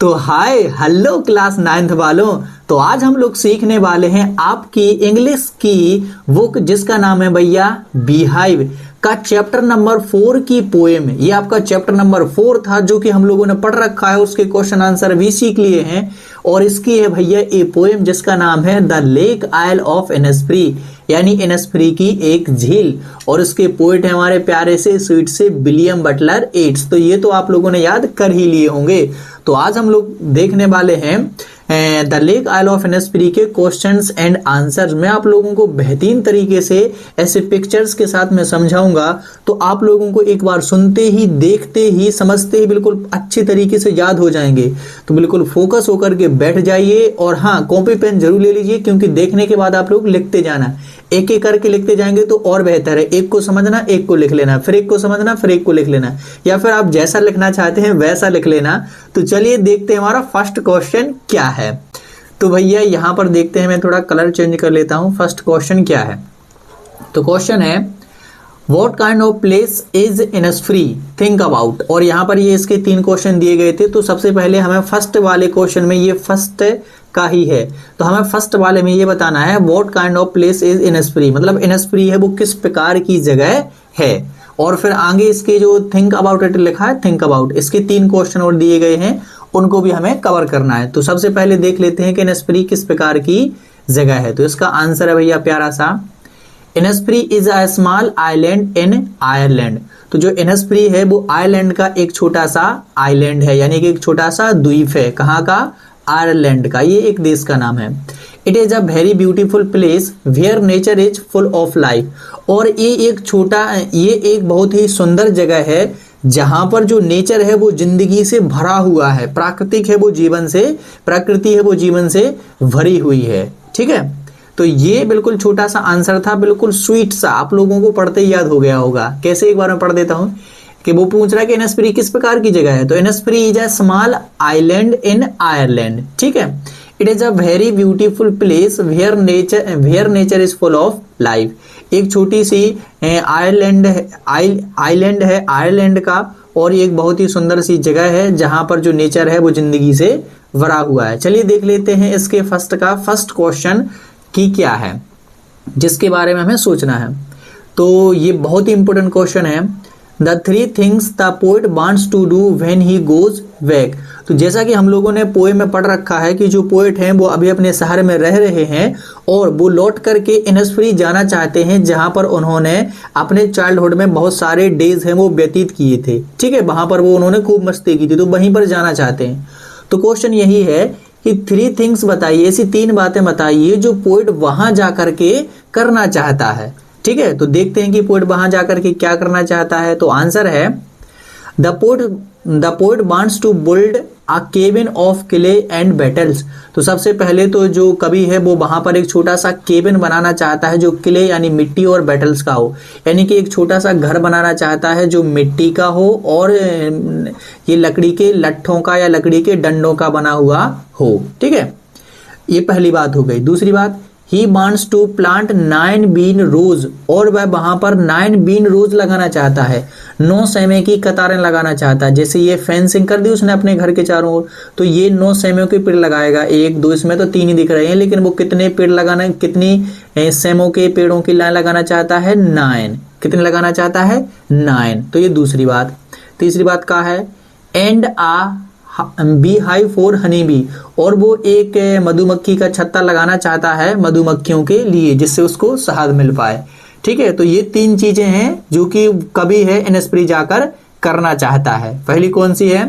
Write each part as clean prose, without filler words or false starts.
तो hi hello class 9th वालों। तो आज हम लोग सीखने वाले हैं आपकी इंग्लिश की बुक जिसका नाम है भैया बीहाइव का चैप्टर नंबर 4 की पोएम। ये आपका चैप्टर नंबर 4 था जो कि हम लोगों ने पढ़ रखा है, उसके क्वेश्चन आंसर भी सीख लिए हैं। और इसकी है भैया ये पोएम जिसका नाम है द लेक आइल ऑफ इनस्फ्री, यानी इनस्फ्री की एक झील। और इसके पोएट है हमारे प्यारे से स्वीट से विलियम बटलर येट्स। तो ये तो आप लोगों ने याद कर ही लिए होंगे। तो आज हम लोग देखने वाले हैं द लेक आइल ऑफ इनस्फ्री के क्वेश्चंस एंड आंसर्स। मैं आप लोगों को बेहतरीन तरीके से ऐसे पिक्चर्स के साथ में समझाऊंगा, तो आप लोगों को एक बार सुनते ही, देखते ही, समझते ही बिल्कुल अच्छी तरीके से याद हो जाएंगे। तो बिल्कुल फोकस होकर के बैठ जाइए और हाँ, कॉपी पेन जरूर ले लीजिए, क्योंकि देखने के बाद आप लोग लिखते जाना। एक एक करके लिखते जाएंगे तो और बेहतर है। एक को समझना, एक को लिख लेना, फिर एक को समझना, फिर एक को लिख लेना, या फिर आप जैसा लिखना चाहते हैं वैसा लिख लेना। तो चलिए देखते हैं हमारा फर्स्ट क्वेश्चन क्या है। तो भैया यहाँ पर देखते हैं, मैं थोड़ा कलर चेंज कर लेता हूँ। फर्स्ट क्वेश्चन क्या है? तो क्वेश्चन है what kind of place is Innisfree, think about. और यहाँ पर ये इसके 3 क्वेश्चन दिए गए थे। तो सबसे पहले हमें फर्स्ट वाले क्वेश्चन में, ये फर्स्ट का ही है, तो हमें फर्स्ट वाले में ये बताना है what kind of place is Innisfree, मतलब इनस्फ्री है वो किस प्रकार की जगह है। और फिर आगे इसके जो थिंक अबाउट इट लिखा है, थिंक अबाउट, इसके 3 क्वेश्चन और दिए गए हैं, उनको भी हमें कवर करना है। तो सबसे पहले देख लेते हैं कि इनस्फ्री किस प्रकार की जगह है। तो इसका आंसर है भैया प्यारा सा, Innisfree is a small island in Ireland. तो जो इनस्फ्री है वो आयरलैंड का एक छोटा सा आइलैंड है, यानी कि एक छोटा सा द्वीप है। कहाँ का? आयरलैंड का। ये एक देश का नाम है। It is a very beautiful place where nature is full of life. और ये एक बहुत ही सुंदर जगह है जहां पर जो नेचर है वो जिंदगी से भरा हुआ है, प्राकृतिक है वो जीवन से, प्रकृति है वो जीवन से भरी हुई है। ठीक है, तो ये बिल्कुल छोटा सा आंसर था, बिल्कुल स्वीट सा, आप लोगों को पढ़ते ही याद हो गया होगा। कैसे, एक बार मैं पढ़ देता हूं कि वो पूछ रहा है कि इनस्फ्री किस प्रकार की जगह है। तो Innisfree is a small island in Ireland. ठीक है, it is a very beautiful place where nature is full of life. एक छोटी सी आइलैंड है आयरलैंड का, और ये एक बहुत ही सुंदर सी जगह है जहां पर जो नेचर है वो जिंदगी से भरा हुआ है। चलिए देख लेते हैं इसके फर्स्ट क्वेश्चन की क्या है, जिसके बारे में हमें सोचना है। तो ये बहुत ही इंपॉर्टेंट क्वेश्चन है। The 3 things the poet wants to do when he goes back। तो जैसा कि हम लोगों ने पोएम में पढ़ रखा है कि जो पोएट हैं वो अभी अपने शहर में रह रहे हैं और वो लौट करके इनस्फ्री जाना चाहते हैं, जहां पर उन्होंने अपने चाइल्डहुड में बहुत सारे डेज हैं वो व्यतीत किए थे। ठीक है, वहां पर वो उन्होंने खूब मस्ती की थी, तो वहीं पर जाना चाहते हैं। तो क्वेश्चन यही है कि 3 थिंग्स बताइए, ऐसी 3 बातें बताइए जो पोएट वहां जाकर के करना चाहता है। ठीक है, तो देखते हैं कि पोएट वहां जाकर के क्या करना चाहता है। तो आंसर है the poet wants to build a cabin of clay and wattles. तो सबसे पहले तो जो कवि है वो वहां पर एक छोटा सा केबिन बनाना चाहता है जो क्ले यानी मिट्टी और बैटल्स का हो, यानी कि एक छोटा सा घर बनाना चाहता है जो मिट्टी का हो और ये लकड़ी के लट्ठों का या लकड़ी के डंडों का बना हुआ हो। ठीक है, ये पहली बात हो गई। दूसरी बात, he wants to plant 9 bean rows, और वह वहां पर 9 बीन रोज लगाना चाहता है, 9 सेमे की कतारें लगाना चाहता है। जैसे ये फेंसिंग कर दी उसने अपने घर के चारों ओर, तो ये 9 सेमों के पेड़ लगाएगा। 1 2 इसमें तो 3 ही दिख रहे हैं, लेकिन वो कितने पेड़ लगाना, कितनी सेमों के पेड़ों की लाइन लगाना चाहता है? 9। कितने लगाना चाहता है? 9। तो ये दूसरी बात। तीसरी बात क्या है? And bee hive for honey bee, और वो एक मधुमक्खी का छत्ता लगाना चाहता है मधुमक्खियों के लिए, जिससे उसको शहद मिल पाए। ठीक है, तो ये 3 चीजें हैं जो कि कवि है इनस्फ्री जाकर करना चाहता है। पहली कौन सी है?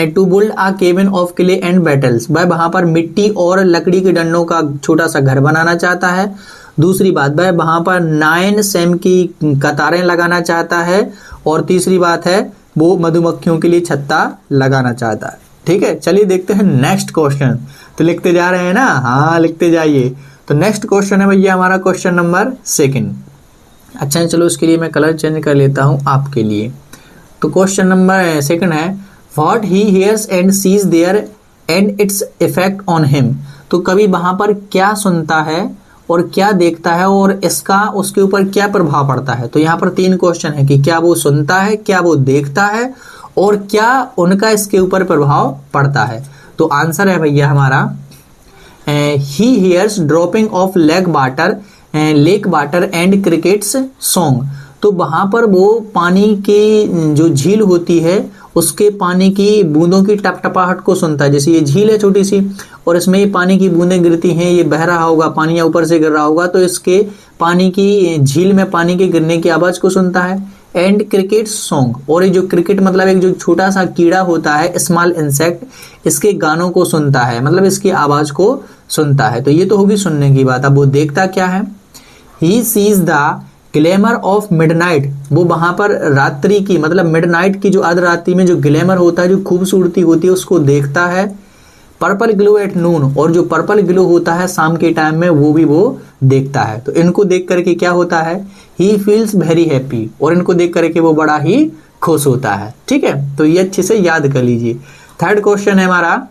To build a cabin of clay and wattles, वह वहां पर मिट्टी और लकड़ी के डंडों का छोटा सा घर बनाना चाहता है। दूसरी बात, वह वहां पर 9 सेम की कतारें लगाना चाहता है। और तीसरी बात है वो मधुमक्खियों के लिए छत्ता लगाना चाहता है। ठीक है, चलिए देखते हैं नेक्स्ट क्वेश्चन। तो लिखते जा रहे हैं ना? हाँ, लिखते जाइए। तो नेक्स्ट क्वेश्चन है भैया हमारा क्वेश्चन नंबर 2। अच्छा, चलो इसके लिए मैं कलर चेंज कर लेता हूं आपके लिए। तो क्वेश्चन नंबर 2 है what he hears and sees there and its effect on him. तो कवि वहां पर क्या सुनता है और क्या देखता है और इसका उसके ऊपर क्या प्रभाव पड़ता है। तो यहाँ पर 3 क्वेश्चन है कि क्या वो सुनता है, क्या वो देखता है और क्या उनका इसके ऊपर प्रभाव पड़ता है? तो आंसर है भैया हमारा he hears dropping of lake water and crickets song. तो वहां पर वो पानी की जो झील होती है उसके पानी की बूंदों की टपटपाहट को सुनता है। जैसे ये झील है छोटी सी और इसमें ये पानी की बूंदें गिरती हैं, ये बह रहा होगा, पानी या ऊपर से गिर रहा होगा, तो इसके पानी की झील में पानी के गिरने की आवाज को सुनता है। एंड क्रिकेट सॉन्ग, और ये जो क्रिकेट मतलब एक जो छोटा सा कीड़ा होता है, स्मॉल इंसेक्ट, इसके गानों को सुनता है, मतलब इसकी आवाज को सुनता है। तो ये तो होगी सुनने की बात। अब वो देखता क्या है? He sees the glamour of midnight, वो वहां पर रात्रि की मतलब मिडनाइट की जो आध रात्रि में जो ग्लैमर होता है, जो खूबसूरती होती है, उसको देखता है। पर्पल ग्लो एट नून, और जो पर्पल ग्लो होता है शाम के टाइम में वो भी वो देखता है। तो इनको देख करके क्या होता है? ही फील्स वेरी हैप्पी, और इनको देख करके वो बड़ा ही खुश होता है। ठीक है, तो ये अच्छे से याद कर लीजिए। थर्ड क्वेश्चन है हमारा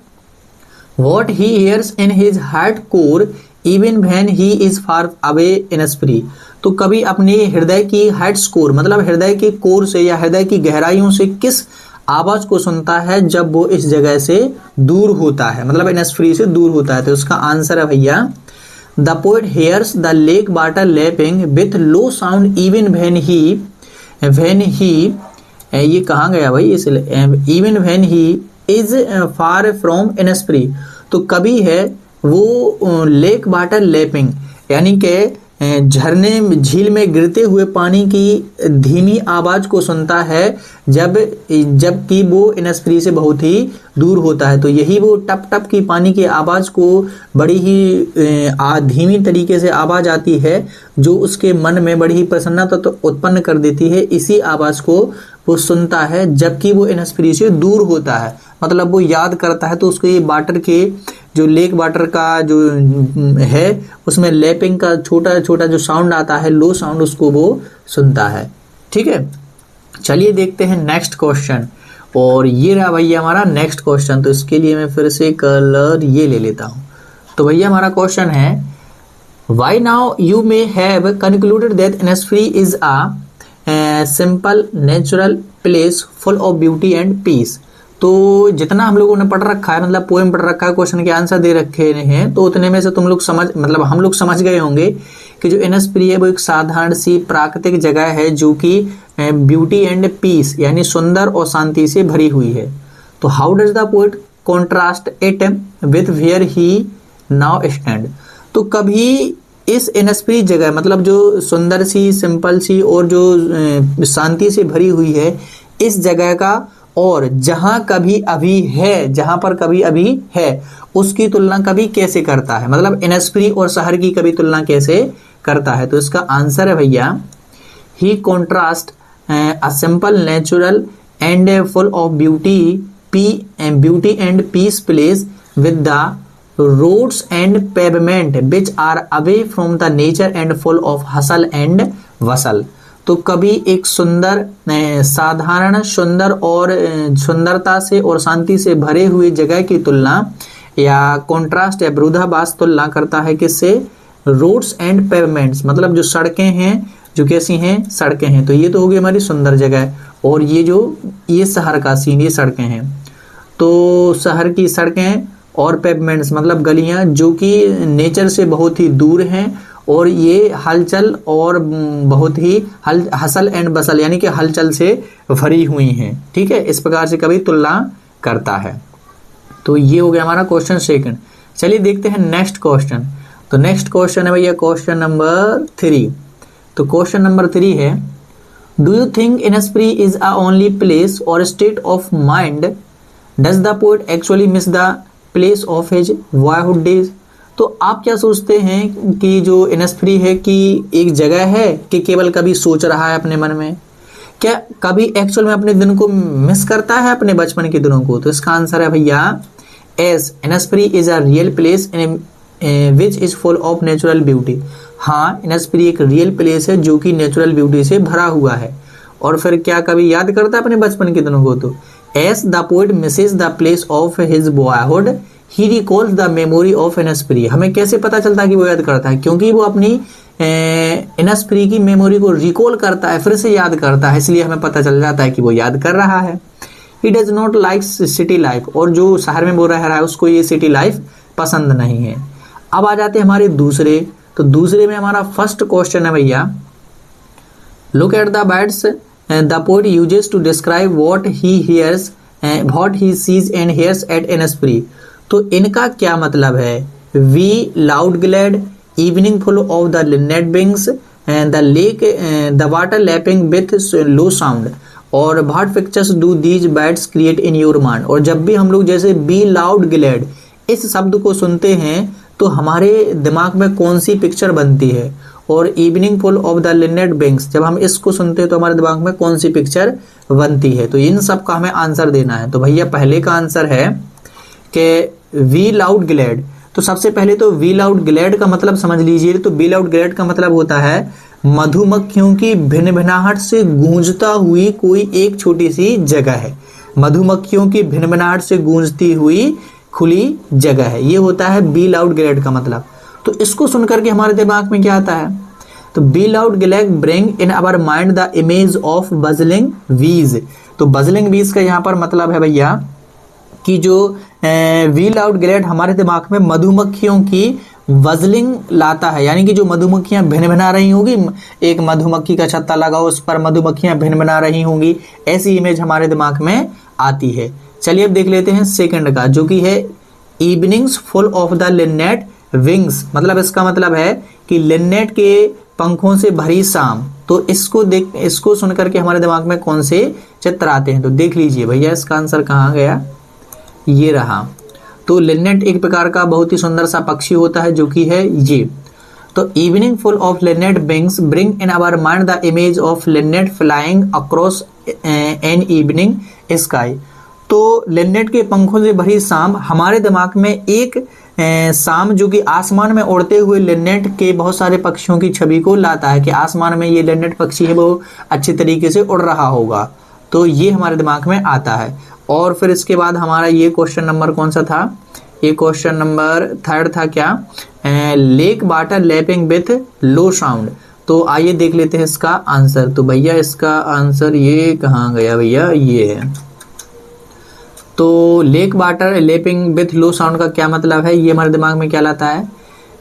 what he hears in his heart core even when he is far away in स्प्री। तो कभी अपने हृदय की हार्ट स्कोर मतलब हृदय के कोर से या हृदय की गहराइयों से किस आवाज को सुनता है जब वो इस जगह से दूर होता है, मतलब इनस्फ्री से दूर होता है? तो उसका आंसर है भैया the poet hears the lake water lapping with low sound even when he ये कहाँ गया भाई? Even when he is far from Innisfree. तो कभी है वो लेक वाटर लैपिंग यानी कि झरने झील में गिरते हुए पानी की धीमी आवाज को सुनता है जबकि वो इनस्फ्री से बहुत ही दूर होता है। तो यही वो टप टप की पानी की आवाज को बड़ी ही धीमी तरीके से आवाज आती है जो उसके मन में बड़ी ही प्रसन्नता तो उत्पन्न कर देती है। इसी आवाज को वो सुनता है जबकि वो इनस्फ्री से दूर होता है, मतलब वो याद करता है। तो उसको ये वाटर के जो लेक वाटर का जो है उसमें लैपिंग का छोटा छोटा जो साउंड आता है, लो साउंड, उसको वो सुनता है। ठीक है, चलिए देखते हैं नेक्स्ट क्वेश्चन। और ये रहा भैया हमारा नेक्स्ट क्वेश्चन। तो इसके लिए मैं फिर से कलर ये ले लेता हूँ। तो भैया हमारा क्वेश्चन है why now you may have concluded that Innisfree is a simple natural place full of beauty and peace. तो जितना हम लोगों ने पढ़ रखा है, मतलब पोएम पढ़ रखा है, क्वेश्चन के आंसर दे रखे हैं, तो उतने में से तुम लोग हम लोग समझ गए होंगे कि जो इनस्फ्री है वो एक साधारण सी प्राकृतिक जगह है जो कि ब्यूटी एंड पीस यानी सुंदर और शांति से भरी हुई है। तो how does the poet contrast it with where he now stand. तो कभी इस इनस्फ्री जगह मतलब जो सुंदर सी, सिंपल सी और जो शांति से भरी हुई है, इस जगह का और जहां पर कभी अभी है उसकी तुलना कभी कैसे करता है, मतलब इनस्फ्री और शहर की कभी तुलना कैसे करता है? तो इसका आंसर है भैया he contrast a simple natural and full of beauty and peace place with the roads and pavement which are away from the nature and full of hustle and bustle. तो कभी एक सुंदर साधारण सुंदर और सुंदरता से और शांति से भरे हुए जगह की तुलना या कॉन्ट्रास्ट या विरोधाभास तुलना करता है किससे? रोड्स एंड पेवमेंट्स, मतलब जो सड़कें हैं जो कैसी हैं? सड़कें हैं। तो ये तो होगी हमारी सुंदर जगह, और ये शहर का सीन, ये सड़कें हैं। तो शहर की सड़कें और पेवमेंट्स मतलब गलियां जो कि नेचर से बहुत ही दूर हैं, और ये हलचल और बहुत ही हसल एंड बसल यानी कि हलचल से भरी हुई हैं। ठीक है, इस प्रकार से कभी तुलना करता है। तो ये हो गया हमारा क्वेश्चन सेकंड। चलिए देखते हैं नेक्स्ट क्वेश्चन। तो नेक्स्ट क्वेश्चन है भैया क्वेश्चन नंबर 3। तो क्वेश्चन नंबर 3 है do you think Innisfree is a only place or state of mind does the poet actually miss the place of his boyhood days. तो आप क्या सोचते हैं कि जो इनस्फ्री है कि एक जगह है कि केवल कभी सोच रहा है अपने मन में, क्या कभी एक्चुअल में अपने दिन को मिस करता है, अपने बचपन के दिनों को? तो इसका आंसर है भैया as Innisfree is a real place which is full of natural beauty. हाँ, इनस्फ्री एक रियल प्लेस है जो कि नेचुरल ब्यूटी से भरा हुआ है। और फिर क्या कभी याद करता है अपने बचपन के दिनों को? तो as the poet misses the place of his boyhood he recalls the memory of Innisfree. हमें कैसे पता चलता है कि वो याद करता है? क्योंकि वो अपनी इनस्फ्री की मेमोरी को रिकॉल करता है, फिर से याद करता है, इसलिए हमें पता चल जाता है कि वो याद कर रहा है। He does not like city life, और जो शहर में बोल रहा है उसको ये सिटी लाइफ पसंद नहीं है। अब आ जाते हैं हमारे दूसरे, तो दूसरे में हमारा फर्स्ट क्वेश्चन है भैया, look at the birds the poet uses to describe what he hears what he sees and hears at Innisfree. तो इनका क्या मतलब है, bee loud glade, evening full of the linnet's wings, the lake the water lapping with low sound, और what pictures do these birds create in your mind. और जब भी हम लोग जैसे बी लाउड ग्लैड इस शब्द को सुनते हैं तो हमारे दिमाग में कौन सी पिक्चर बनती है, और evening full of the linnet's wings जब हम इसको सुनते हैं तो हमारे दिमाग में कौन सी पिक्चर बनती है। तो इन सब का हमें आंसर देना है। तो भैया पहले का आंसर है कि वी लाउड ग्लैड। तो सबसे पहले तो वी लाउड ग्लैड का मतलब समझ लीजिए। तो वी लाउड ग्लैड का मतलब होता है मधुमक्खियों की भिनभिनाहट से गूंजता हुई कोई एक छोटी सी जगह है, मधुमक्खियों की भिनभिनाहट से गूंजती हुई खुली जगह है, ये होता है बी लाउड ग्लैड का मतलब। तो इसको सुनकर के हमारे दिमाग में क्या आता है, तो bee loud glade bring in our mind the image of buzzing bees. तो बजलिंग वीज का यहाँ पर मतलब है भैया कि जो वी लाउड ग्लैड हमारे दिमाग में मधुमक्खियों की वजलिंग लाता है, यानी कि जो मधुमक्खियां भिनभिना रही होंगी, एक मधुमक्खी का छत्ता लगा उस पर मधुमक्खियां भिनभिना रही होंगी, ऐसी इमेज हमारे दिमाग में आती है। चलिए अब देख लेते हैं सेकंड का, जो कि है evenings full of the linnet's wings. मतलब इसका मतलब है कि लिनेट के पंखों से भरी शाम। तो इसको सुन करके हमारे दिमाग में कौन से चित्र आते हैं, तो देख लीजिए भैया इसका आंसर कहाँ गया, ये रहा। तो लिनेट एक प्रकार का बहुत ही सुंदर सा पक्षी होता है जो कि है ये। तो evening full of linnet wings bring in our mind the image of linnet flying across an evening sky. तो लिनेट के पंखों से भरी शाम हमारे दिमाग में एक शाम जो कि आसमान में उड़ते हुए लिनेट के बहुत सारे पक्षियों की छवि को लाता है कि आसमान में ये लिनेट पक्षी है वो अच्छे तरीके से उड़ रहा होगा। तो ये हमारे दिमाग में आता है। और फिर इसके बाद हमारा ये क्वेश्चन नंबर कौन सा था, ये क्वेश्चन नंबर थर्ड था क्या, lake water lapping with low sound. तो आइए देख लेते हैं इसका आंसर। तो भैया इसका आंसर ये कहाँ गया भैया, ये है। तो lake water lapping with low sound का क्या मतलब है, ये हमारे दिमाग में क्या लाता है,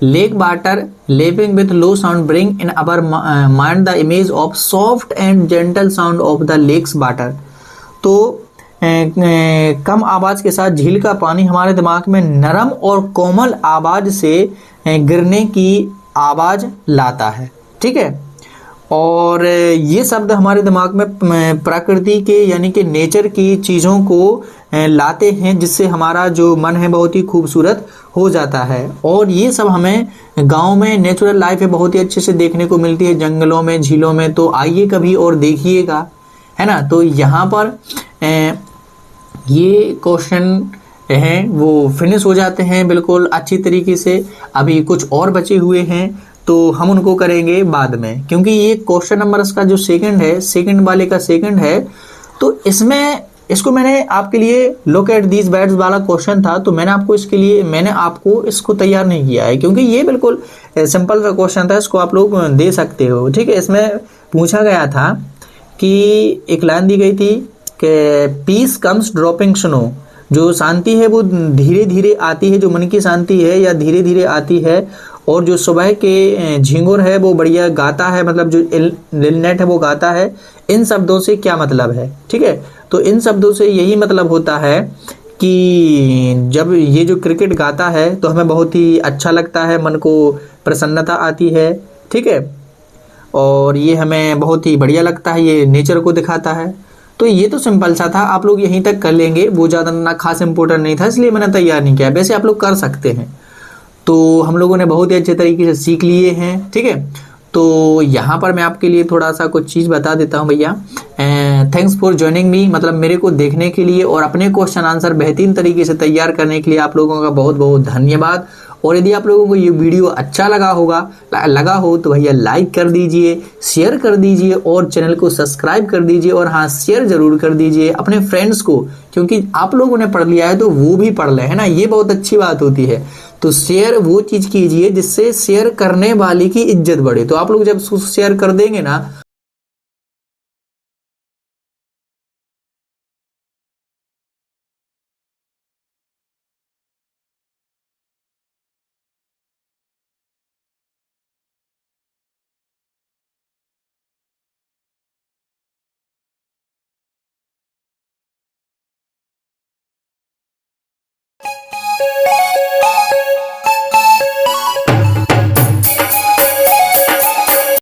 lake water lapping with low sound bring in our mind the image of soft and gentle sound of the lake's water. तो कम आवाज के साथ झील का पानी हमारे दिमाग में नरम और कोमल आवाज से गिरने की आवाज लाता है, ठीक है। और ये शब्द हमारे दिमाग में प्रकृति के यानी कि नेचर की चीज़ों को लाते हैं, जिससे हमारा जो मन है बहुत ही खूबसूरत हो जाता है। और ये सब हमें गांव में नेचुरल लाइफ है बहुत ही अच्छे से देखने को मिलती है, जंगलों में, झीलों में। तो आइए कभी और देखिएगा, है ना। तो यहाँ पर ये क्वेश्चन हैं वो फिनिश हो जाते हैं बिल्कुल अच्छी तरीके से। अभी कुछ और बचे हुए हैं तो हम उनको करेंगे बाद में, क्योंकि ये क्वेश्चन नंबर इसका जो सेकंड है, सेकंड वाले का सेकंड है, तो इसको मैंने आपके लिए लुक एट दीज बर्ड्स वाला क्वेश्चन था, तो मैंने आपको इसको तैयार नहीं किया है, क्योंकि ये बिल्कुल सिंपल सा क्वेश्चन था, इसको आप लोग दे सकते हो, ठीक है। इसमें पूछा गया था कि एक लाइन दी गई थी कि पीस कम्स ड्रॉपिंग स्नो, जो शांति है वो धीरे धीरे आती है, जो मन की शांति है या धीरे धीरे आती है, और जो सुबह के झिंगुर है वो बढ़िया गाता है, मतलब जो लिनेट है वो गाता है। इन शब्दों से क्या मतलब है, ठीक है। तो इन शब्दों से यही मतलब होता है कि जब ये जो क्रिकेट गाता है तो हमें बहुत ही अच्छा लगता है, मन को प्रसन्नता आती है, ठीक है, और ये हमें बहुत ही बढ़िया लगता है, ये नेचर को दिखाता है। तो ये तो सिंपल सा था, आप लोग यहीं तक कर लेंगे, वो ज़्यादा ना खास इंपॉर्टेंट नहीं था, इसलिए मैंने तैयार नहीं किया। वैसे आप लोग कर सकते हैं। तो हम लोगों ने बहुत ही अच्छे तरीके से सीख लिए हैं, ठीक है। तो यहाँ पर मैं आपके लिए थोड़ा सा कुछ चीज़ बता देता हूँ भैया। थैंक्स फॉर ज्वाइनिंग मी, मतलब मेरे को देखने के लिए और अपने क्वेश्चन आंसर बेहतरीन तरीके से तैयार करने के लिए आप लोगों का बहुत बहुत धन्यवाद। और यदि आप लोगों को ये वीडियो अच्छा लगा हो तो भैया लाइक कर दीजिए, शेयर कर दीजिए और चैनल को सब्सक्राइब कर दीजिए, और हाँ शेयर जरूर कर दीजिए अपने फ्रेंड्स को, क्योंकि आप लोगों ने पढ़ लिया है तो वो भी पढ़ ले, है ना, ये बहुत अच्छी बात होती है। तो शेयर वो चीज़ कीजिए जिससे शेयर करने वाले की इज्जत बढ़े। तो आप लोग जब शेयर कर देंगे ना